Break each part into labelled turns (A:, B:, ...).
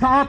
A: 7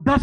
A: 10